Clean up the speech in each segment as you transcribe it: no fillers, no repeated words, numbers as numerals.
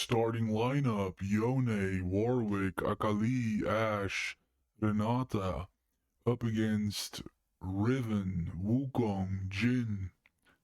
Starting lineup: Yone, Warwick, Akali, Ashe, Renata. Up against Riven, Wukong, Jin,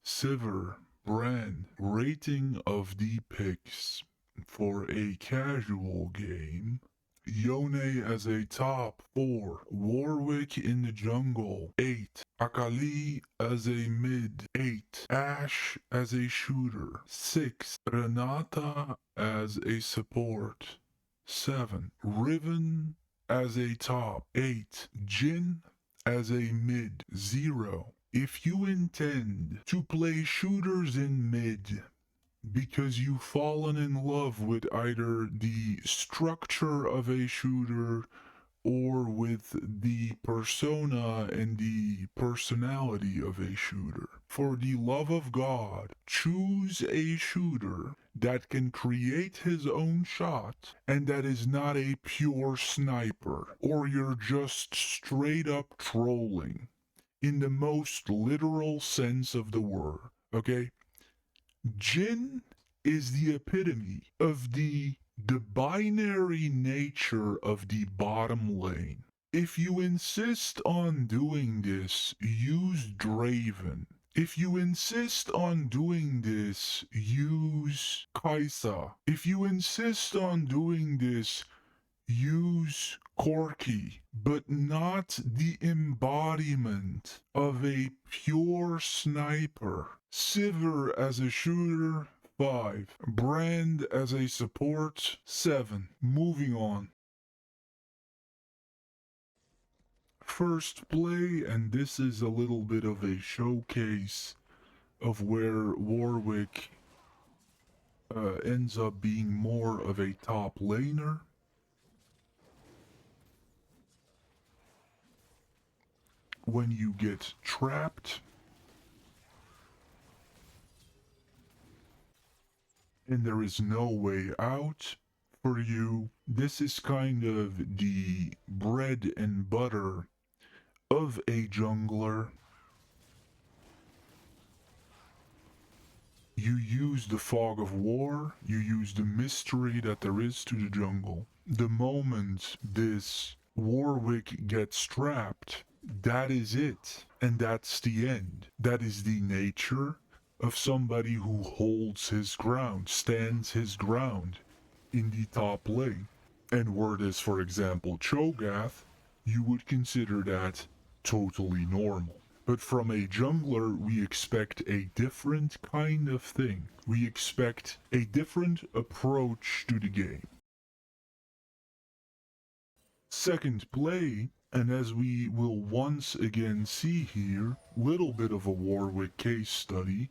Sivir, Brand. Rating of the picks for a casual game: Yone as a top 4, Warwick in the jungle 8, Akali as a mid 8, Ashe as a shooter 6, Renata as a support 7, Riven as a top 8, Jin as a mid 0. If you intend to play shooters in mid because you've fallen in love with either the structure of a shooter or with the persona and the personality of a shooter, for the love of God, choose a shooter that can create his own shot and that is not a pure sniper, or you're just straight up trolling in the most literal sense of the word, okay? Jin is the epitome of the binary nature of the bottom lane. If you insist on doing this, use Draven. If you insist on doing this, use Kaisa. If you insist on doing this, use Corki, but not the embodiment of a pure sniper. Sivir as a shooter, 5. Brand as a support, 7. Moving on. First play, and this is a little bit of a showcase of where Warwick ends up being more of a top laner. When you get trapped and there is no way out for you, this is kind of the bread and butter of a jungler. You use the fog of war, you use the mystery that there is to the jungle. The moment this Warwick gets trapped, that is it. And that's the end. That is the nature of somebody who holds his ground, stands his ground in the top lane. And were this, for example, Cho'Gath, you would consider that totally normal. But from a jungler, we expect a different kind of thing. We expect a different approach to the game. Second play, and as we will once again see here, little bit of a Warwick case study,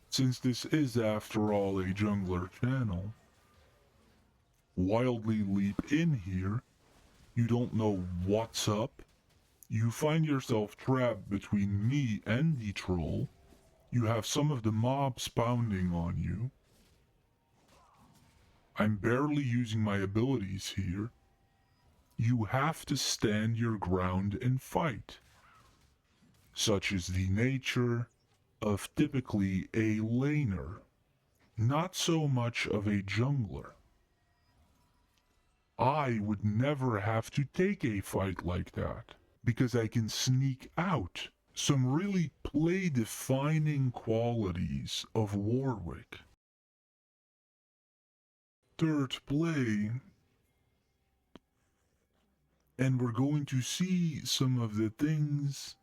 since this is after all a jungler channel. Wildly leap in here, you don't know what's up, you find yourself trapped between me and the troll, you have some of the mobs pounding on you. I'm barely using my abilities here. You have to stand your ground and fight. Such is the nature of typically a laner, not so much of a jungler. I would never have to take a fight like that, because I can sneak out. Some really play-defining qualities of Warwick. Third play, and we're going to see some of the things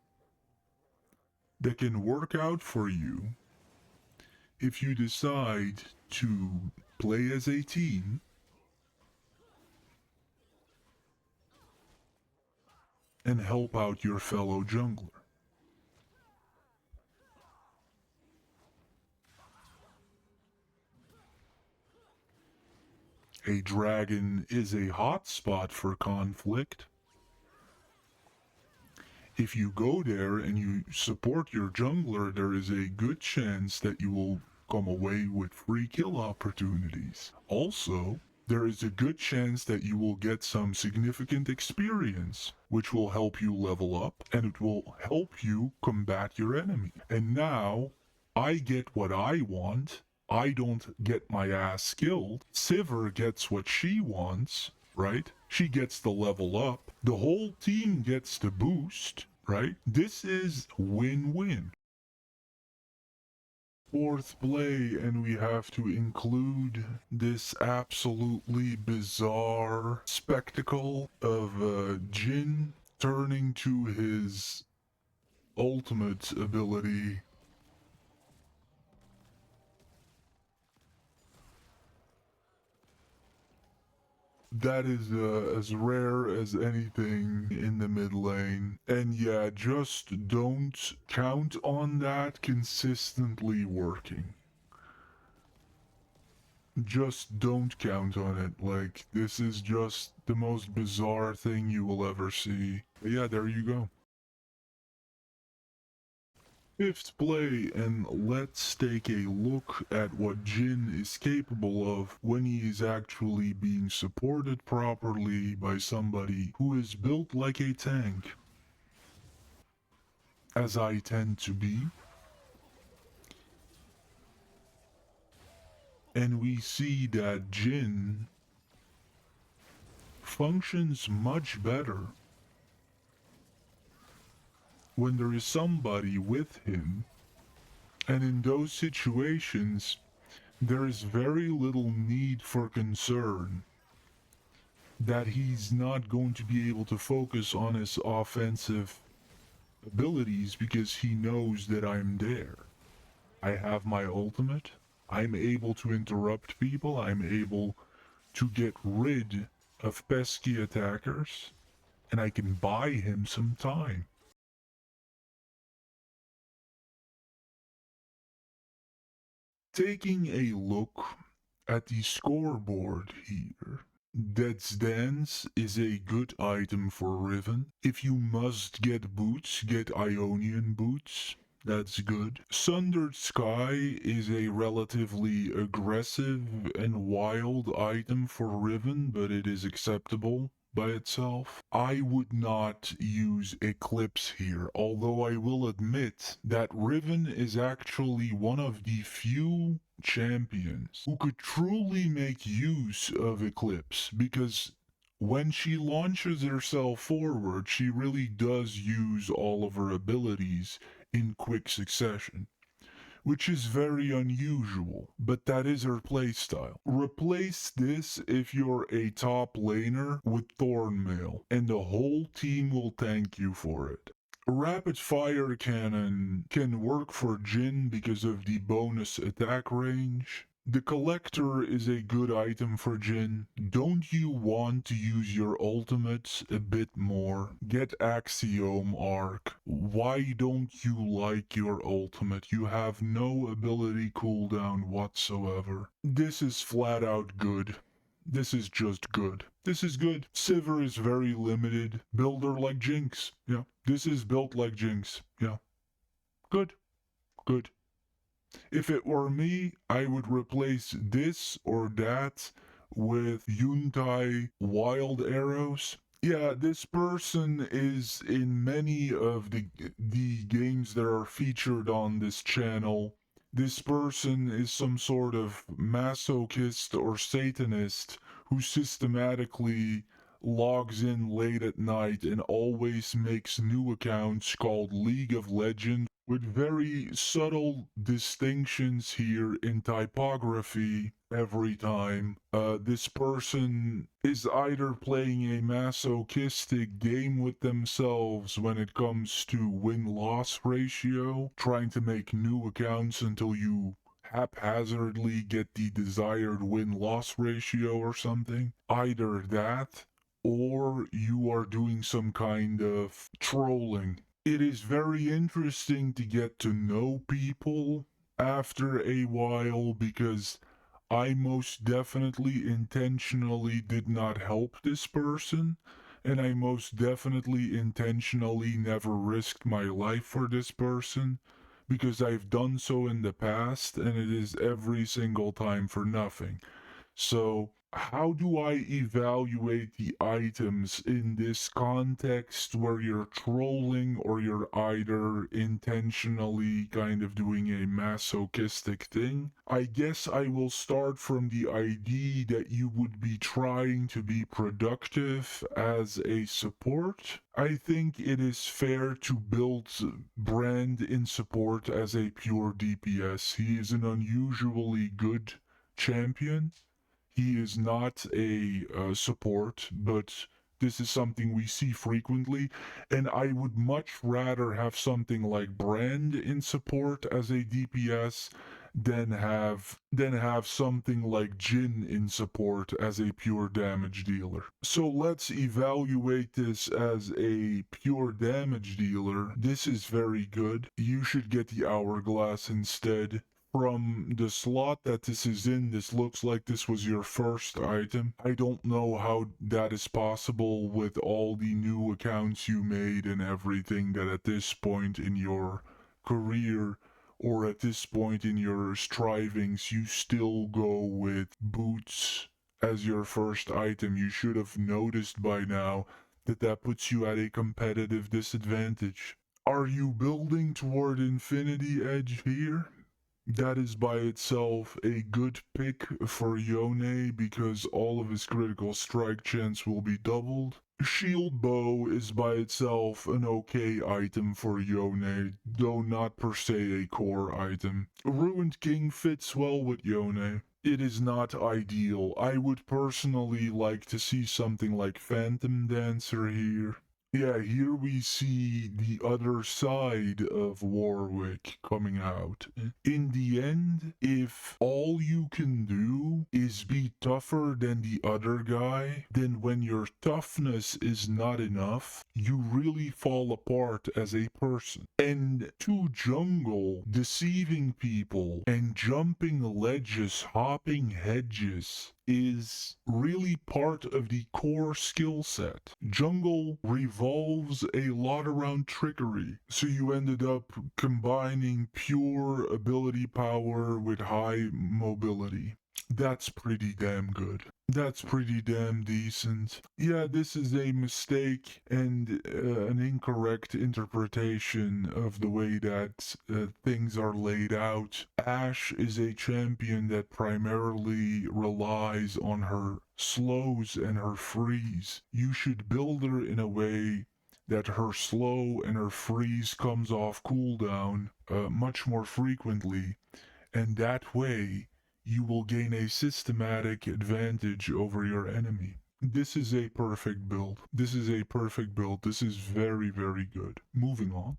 that can work out for you if you decide to play as a team and help out your fellow jungler. A dragon is a hotspot for conflict. If you go there and you support your jungler, there is a good chance that you will come away with free kill opportunities. Also, there is a good chance that you will get some significant experience, which will help you level up and it will help you combat your enemy. And now, I get what I want, I don't get my ass killed. Sivir gets what she wants, right? She gets the level up. The whole team gets the boost, right? This is win-win. Fourth play, and we have to include this absolutely bizarre spectacle of Jin turning to his ultimate ability. That is as rare as anything in the mid lane. And yeah, just don't count on that consistently working. Just don't count on it. Like, this is just the most bizarre thing you will ever see. But yeah, there you go. Fifth play, and let's take a look at what Jin is capable of when he is actually being supported properly by somebody who is built like a tank, as I tend to be. And we see that Jin functions much better when there is somebody with him. And in those situations, there is very little need for concern that he's not going to be able to focus on his offensive abilities because he knows that I'm there. I have my ultimate. I'm able to interrupt people. I'm able to get rid of pesky attackers. And I can buy him some time. Taking a look at the scoreboard here. Dead's Dance is a good item for Riven. If you must get boots, get Ionian boots. That's good. Sundered Sky is a relatively aggressive and wild item for Riven, but it is acceptable by itself. I would not use Eclipse here, although I will admit that Riven is actually one of the few champions who could truly make use of Eclipse, because when she launches herself forward, she really does use all of her abilities in quick succession, which is very unusual, but that is her playstyle. Replace this if you're a top laner with Thornmail, and the whole team will thank you for it. Rapid fire cannon can work for Jin because of the bonus attack range. The collector is a good item for Jin. Don't you want to use your ultimates a bit more? Get Axiom Arc. Why don't you like your ultimate? You have no ability cooldown whatsoever. This is flat out good. This is just good. This is good. Sivir is very limited. Builder like Jinx. Yeah. This is built like Jinx. Yeah. Good. Good. If it were me, I would replace this or that with Yuntai Wild Arrows. Yeah, this person is in many of the games that are featured on this channel. This person is some sort of masochist or satanist who systematically logs in late at night and always makes new accounts called League of Legends with very subtle distinctions here in typography every time. This person is either playing a masochistic game with themselves when it comes to win-loss ratio, trying to make new accounts until you haphazardly get the desired win-loss ratio or something. Either that, or you are doing some kind of trolling. It is very interesting to get to know people after a while because I most definitely intentionally did not help this person, and I most definitely intentionally never risked my life for this person because I've done so in the past and it is every single time for nothing. So How do I evaluate the items in this context where you're trolling or you're either intentionally kind of doing a masochistic thing? I guess I will start from the idea that you would be trying to be productive as a support. I think it is fair to build Brand in support as a pure DPS. He is an unusually good champion. He is not a support, but this is something we see frequently, and I would much rather have something like Brand in support as a DPS than have something like Jin in support as a pure damage dealer. So let's evaluate this as a pure damage dealer. This is very good. You should get the Hourglass instead. From the slot that this is in, this looks like this was your first item. I don't know how that is possible with all the new accounts you made and everything, that at this point in your career or at this point in your strivings you still go with boots as your first item. You should have noticed by now that that puts you at a competitive disadvantage. Are you building toward Infinity Edge here? That is by itself a good pick for Yone because all of his critical strike chance will be doubled. Shield Bow is by itself an okay item for Yone, though not per se a core item. Ruined King fits well with Yone. It is not ideal. I would personally like to see something like Phantom Dancer here. Yeah, here we see the other side of Warwick coming out. In the end, if all you can do is be tougher than the other guy, then when your toughness is not enough, you really fall apart as a person. And to jungle, deceiving people, and jumping ledges, hopping hedges, is really part of the core skill set. Jungle revolves a lot around trickery, so you ended up combining pure ability power with high mobility. That's pretty damn good. That's pretty damn decent. Yeah, this is a mistake and an incorrect interpretation of the way that things are laid out. Ashe is a champion that primarily relies on her slows and her freeze. You should build her in a way that her slow and her freeze comes off cooldown much more frequently, and that way you will gain a systematic advantage over your enemy. This is a perfect build. This is a perfect build. This is very, very good. Moving on.